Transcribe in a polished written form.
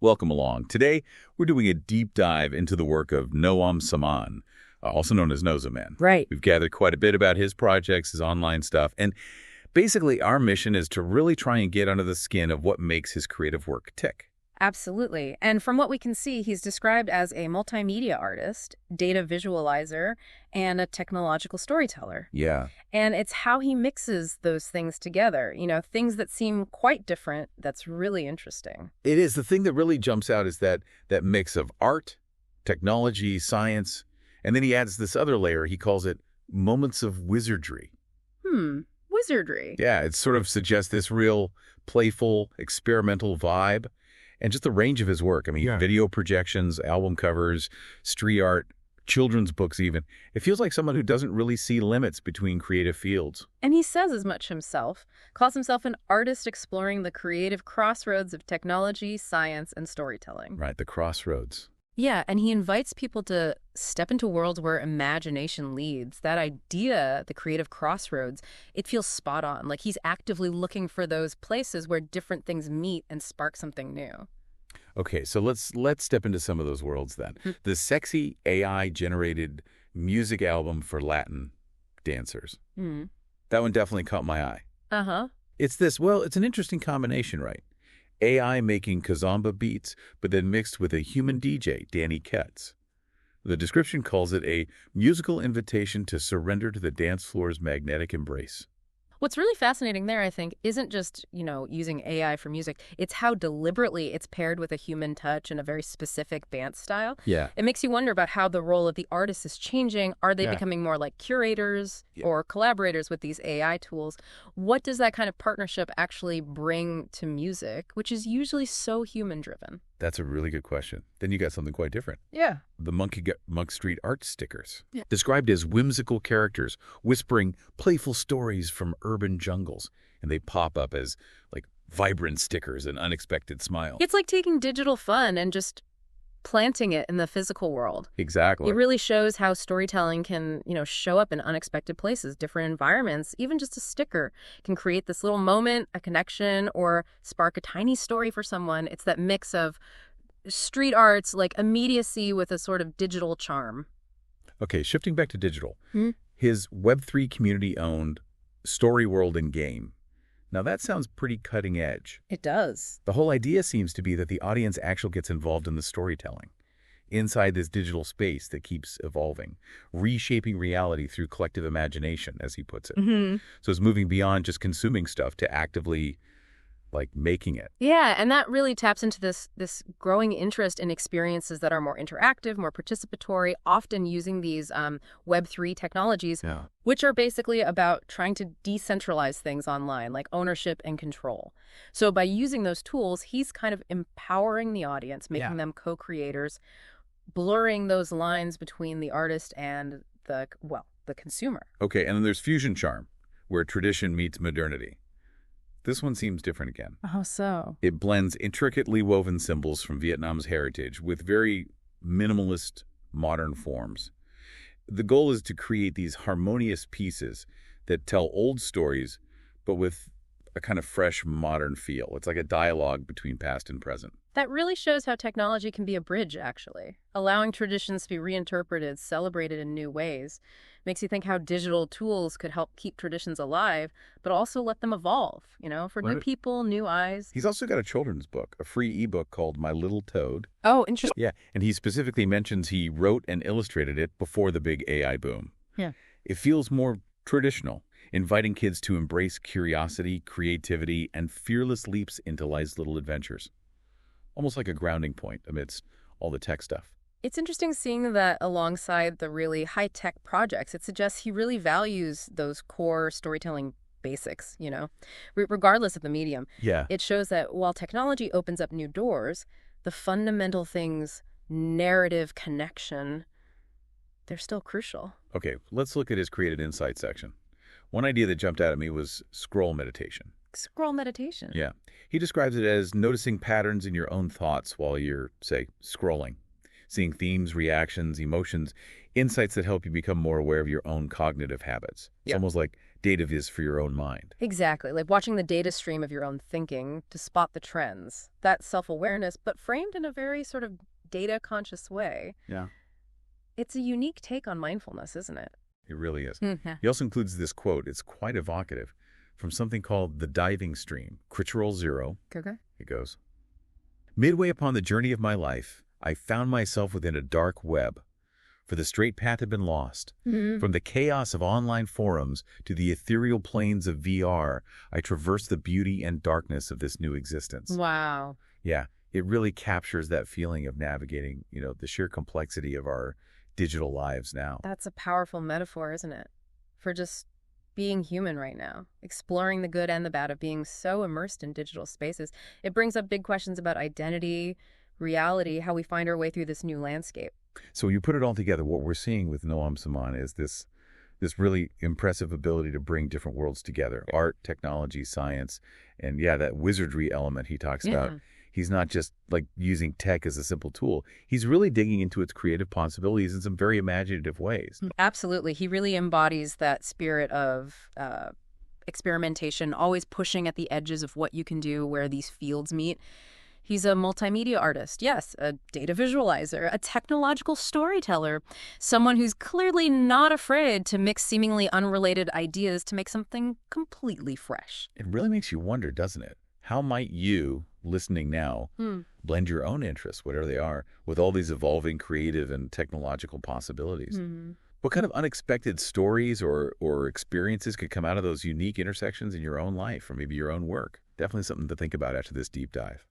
Welcome along. Today, we're doing a deep dive into the work of Noam Sa-Man, also known as Nosaman. Right. We've gathered quite a bit about his projects, his online stuff, and basically our mission is to really try and get under the skin of what makes his creative work tick. Absolutely. And from what we can see, he's described as a multimedia artist, data visualizer, and a technological storyteller. Yeah. And it's how he mixes those things together, things that seem quite different. That's really interesting. It is. The thing that really jumps out is that mix of art, technology, science, and then he adds this other layer. He calls it moments of wizardry. Wizardry. Yeah, it sort of suggests this real playful, experimental vibe. And just the range of his work. I mean, video projections, album covers, street art, children's books even. It feels like someone who doesn't really see limits between creative fields. And he says as much himself, calls himself an artist exploring the creative crossroads of technology, science, and storytelling. Right, the crossroads. Yeah, and he invites people to step into worlds where imagination leads. That idea, the creative crossroads, it feels spot on. Like he's actively looking for those places where different things meet and spark something new. Okay, so let's step into some of those worlds then. The sexy AI-generated music album for Latin dancers. That one definitely caught my eye. Uh-huh. It's an interesting combination, right? AI making kazamba beats, but then mixed with a human DJ, Danny Ketz. The description calls it a musical invitation to surrender to the dance floor's magnetic embrace. What's really fascinating there, I think, isn't just, using AI for music. It's how deliberately it's paired with a human touch and a very specific dance style. Yeah. It makes you wonder about how the role of the artist is changing. Are they becoming more like curators or collaborators with these AI tools? What does that kind of partnership actually bring to music, which is usually so human-driven? That's a really good question. Then you got something quite different. Yeah. The Monky Monk Street art stickers. Described as whimsical characters, whispering playful stories from urban jungles. And they pop up as, like, vibrant stickers and unexpected smiles. It's like taking digital fun and just planting it in the physical world. Exactly. It really shows how storytelling can, show up in unexpected places, different environments. Even just a sticker can create this little moment, a connection, or spark a tiny story for someone. It's that mix of street arts, like immediacy with a sort of digital charm. Okay, shifting back to digital. His Web3 community-owned Story World and Game. Now, that sounds pretty cutting edge. It does. The whole idea seems to be that the audience actually gets involved in the storytelling, inside this digital space that keeps evolving, reshaping reality through collective imagination, as he puts it. So it's moving beyond just consuming stuff to actively, making it. Yeah, and that really taps into this growing interest in experiences that are more interactive, more participatory, often using these Web3 technologies, which are basically about trying to decentralize things online, like ownership and control. So by using those tools, he's kind of empowering the audience, making them co-creators, blurring those lines between the artist and the consumer. Okay, and then there's Fusion Charm, where tradition meets modernity. This one seems different again. How so? It blends intricately woven symbols from Vietnam's heritage with very minimalist modern forms. The goal is to create these harmonious pieces that tell old stories, but with a kind of fresh modern feel. It's like a dialogue between past and present. That really shows how technology can be a bridge, actually. Allowing traditions to be reinterpreted, celebrated in new ways. Makes you think how digital tools could help keep traditions alive, but also let them evolve, for new people, new eyes. He's also got a children's book, a free ebook called My Little Toad. Oh, interesting. Yeah, and he specifically mentions he wrote and illustrated it before the big AI boom. Yeah. It feels more traditional, inviting kids to embrace curiosity, creativity, and fearless leaps into life's little adventures. Almost like a grounding point amidst all the tech stuff. It's interesting seeing that alongside the really high-tech projects. It suggests he really values those core storytelling basics, regardless of the medium. Yeah. It shows that while technology opens up new doors, the fundamental things, narrative, connection, they're still crucial. Okay, let's look at his created insight section. One idea that jumped out at me was scroll meditation. Scroll meditation? Yeah. He describes it as noticing patterns in your own thoughts while you're, say, scrolling. Seeing themes, reactions, emotions, insights that help you become more aware of your own cognitive habits. It's almost like data viz for your own mind. Exactly, like watching the data stream of your own thinking to spot the trends. That's self-awareness, but framed in a very sort of data-conscious way. Yeah. It's a unique take on mindfulness, isn't it? It really is. Yeah. He also includes this quote. It's quite evocative from something called the diving stream. Critch-roll 0. Okay. It goes, midway upon the journey of my life, I found myself within a dark web. For the straight path had been lost. From the chaos of online forums to the ethereal plains of VR, I traversed the beauty and darkness of this new existence. Wow. Yeah, it really captures that feeling of navigating, the sheer complexity of our digital lives now. That's a powerful metaphor, isn't it? For just being human right now, exploring the good and the bad of being so immersed in digital spaces. It brings up big questions about identity, reality, how we find our way through this new landscape. So when you put it all together, what we're seeing with Noam Sa-Man is this really impressive ability to bring different worlds together. Art, technology, science, and that wizardry element he talks about. He's not just like using tech as a simple tool. He's really digging into its creative possibilities in some very imaginative ways. Absolutely. He really embodies that spirit of experimentation, always pushing at the edges of what you can do, where these fields meet. He's a multimedia artist, yes, a data visualizer, a technological storyteller, someone who's clearly not afraid to mix seemingly unrelated ideas to make something completely fresh. It really makes you wonder, doesn't it? How might you, listening now, blend your own interests, whatever they are, with all these evolving creative and technological possibilities? What kind of unexpected stories or experiences could come out of those unique intersections in your own life or maybe your own work? Definitely something to think about after this deep dive.